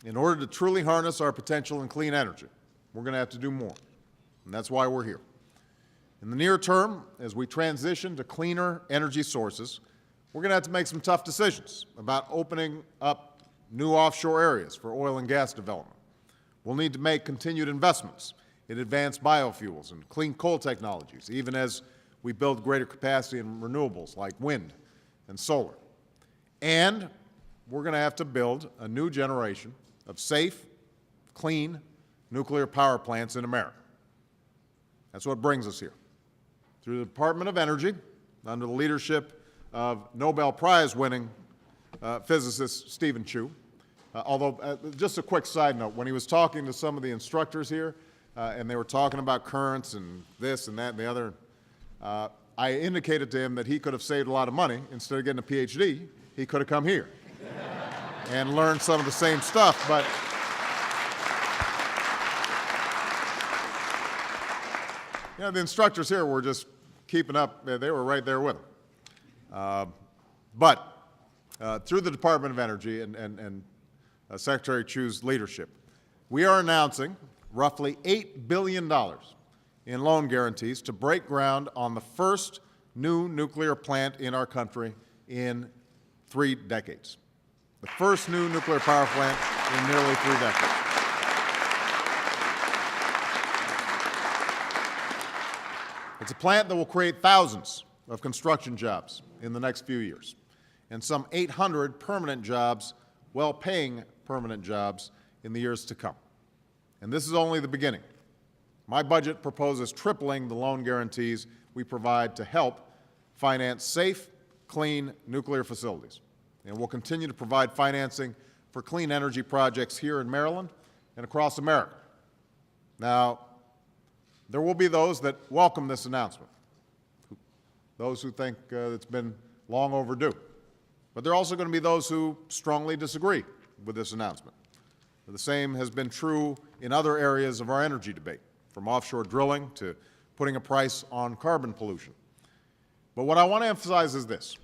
In order to truly harness our potential in clean energy, we're going to have to do more, and that's why we're here. In the near term, as we transition to cleaner energy sources, we're going to have to make some tough decisions about opening up new offshore areas for oil and gas development. We'll need to make continued investments in advanced biofuels and clean coal technologies, even as we build greater capacity in renewables like wind and solar. And we're going to have to build a new generation of safe, clean nuclear power plants in America. That's what brings us here. Through the Department of Energy, under the leadership of Nobel Prize-winning physicist Stephen Chu, although just a quick side note, when he was talking to some of the instructors here, and they were talking about currents and this and that and the other, I indicated to him that he could have saved a lot of money. Instead of getting a PhD, he could have come here and learned some of the same stuff. But you know, the instructors here were just keeping up. They were right there with him. But through the Department of Energy and Secretary Chu's leadership, we are announcing roughly $8 billion in loan guarantees to break ground on the first new nuclear plant in our country in 3 decades. The first new nuclear power plant in nearly 3 decades. It's a plant that will create thousands of construction jobs in the next few years, and some 800 permanent jobs, well-paying permanent jobs, in the years to come. And this is only the beginning. My budget proposes tripling the loan guarantees we provide to help finance safe, clean nuclear facilities. And we'll continue to provide financing for clean energy projects here in Maryland and across America. Now, there will be those that welcome this announcement, those who think it's been long overdue. But there are also going to be those who strongly disagree with this announcement. The same has been true in other areas of our energy debate, from offshore drilling to putting a price on carbon pollution. But what I want to emphasize is this.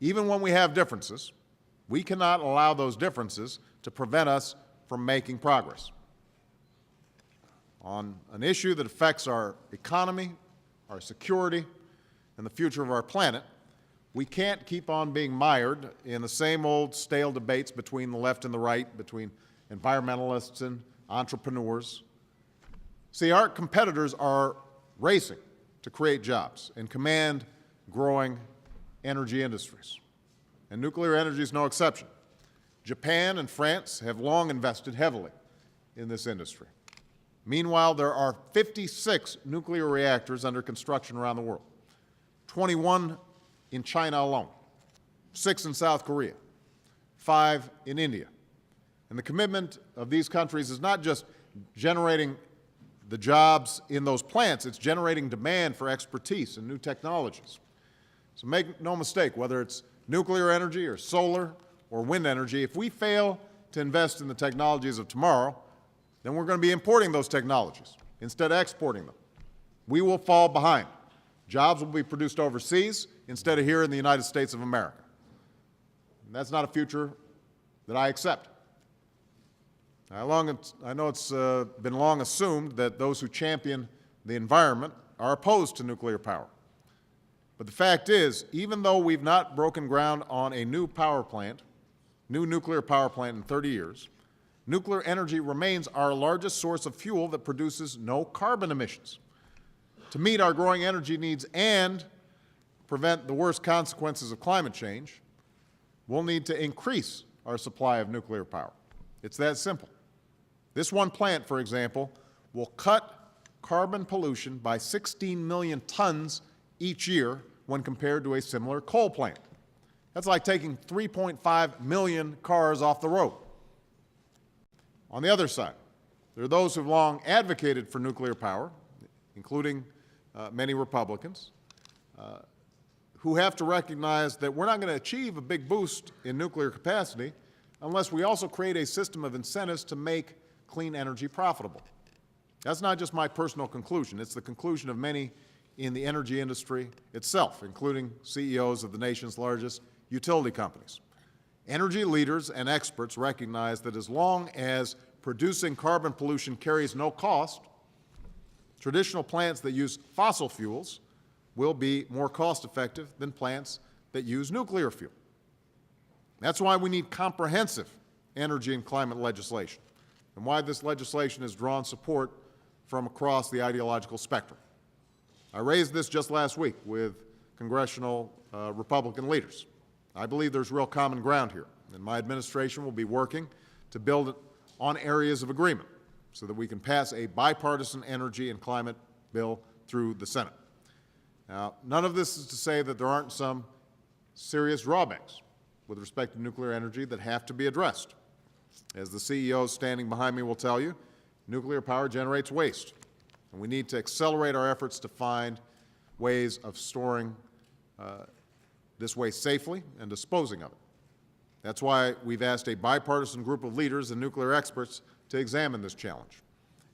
Even when we have differences, we cannot allow those differences to prevent us from making progress. On an issue that affects our economy, our security, and the future of our planet, we can't keep on being mired in the same old stale debates between the left and the right, between environmentalists and entrepreneurs. See, our competitors are racing to create jobs and command growing energy industries. And nuclear energy is no exception. Japan and France have long invested heavily in this industry. Meanwhile, there are 56 nuclear reactors under construction around the world, 21 in China alone, 6 in South Korea, 5 in India. And the commitment of these countries is not just generating the jobs in those plants, it's generating demand for expertise and new technologies. So make no mistake, whether it's nuclear energy or solar or wind energy, if we fail to invest in the technologies of tomorrow, then we're going to be importing those technologies instead of exporting them. We will fall behind. Jobs will be produced overseas instead of here in the United States of America. And that's not a future that I accept. I know it's been long assumed that those who champion the environment are opposed to nuclear power. But the fact is, even though we've not broken ground on a new nuclear power plant in 30 years, nuclear energy remains our largest source of fuel that produces no carbon emissions. To meet our growing energy needs and prevent the worst consequences of climate change, we'll need to increase our supply of nuclear power. It's that simple. This one plant, for example, will cut carbon pollution by 16 million tons each year when compared to a similar coal plant. That's like taking 3.5 million cars off the road. On the other side, there are those who've long advocated for nuclear power, including many Republicans, who have to recognize that we're not going to achieve a big boost in nuclear capacity unless we also create a system of incentives to make clean energy profitable. That's not just my personal conclusion. It's the conclusion of many in the energy industry itself, including CEOs of the nation's largest utility companies. Energy leaders and experts recognize that as long as producing carbon pollution carries no cost, traditional plants that use fossil fuels will be more cost-effective than plants that use nuclear fuel. That's why we need comprehensive energy and climate legislation, and why this legislation has drawn support from across the ideological spectrum. I raised this just last week with congressional Republican leaders. I believe there's real common ground here, and my administration will be working to build on areas of agreement so that we can pass a bipartisan energy and climate bill through the Senate. Now, none of this is to say that there aren't some serious drawbacks with respect to nuclear energy that have to be addressed. As the CEO standing behind me will tell you, nuclear power generates waste, and we need to accelerate our efforts to find ways of storing this waste safely and disposing of it. That's why we've asked a bipartisan group of leaders and nuclear experts to examine this challenge.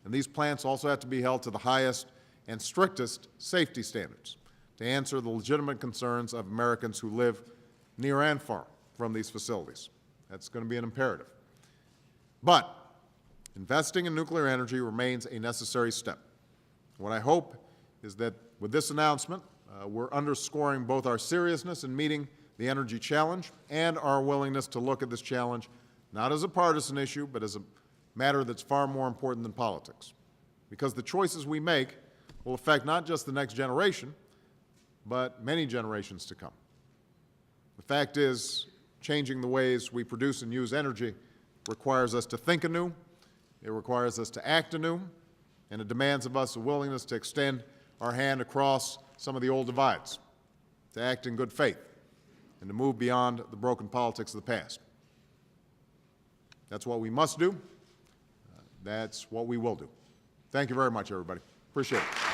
And these plants also have to be held to the highest and strictest safety standards to answer the legitimate concerns of Americans who live near and far from these facilities. That's going to be an imperative. But investing in nuclear energy remains a necessary step. What I hope is that with this announcement, we're underscoring both our seriousness in meeting the energy challenge and our willingness to look at this challenge not as a partisan issue, but as a matter that's far more important than politics. Because the choices we make will affect not just the next generation, but many generations to come. The fact is, changing the ways we produce and use energy requires us to think anew, it requires us to act anew, and it demands of us a willingness to extend our hand across some of the old divides, to act in good faith, and to move beyond the broken politics of the past. That's what we must do. That's what we will do. Thank you very much, everybody. Appreciate it.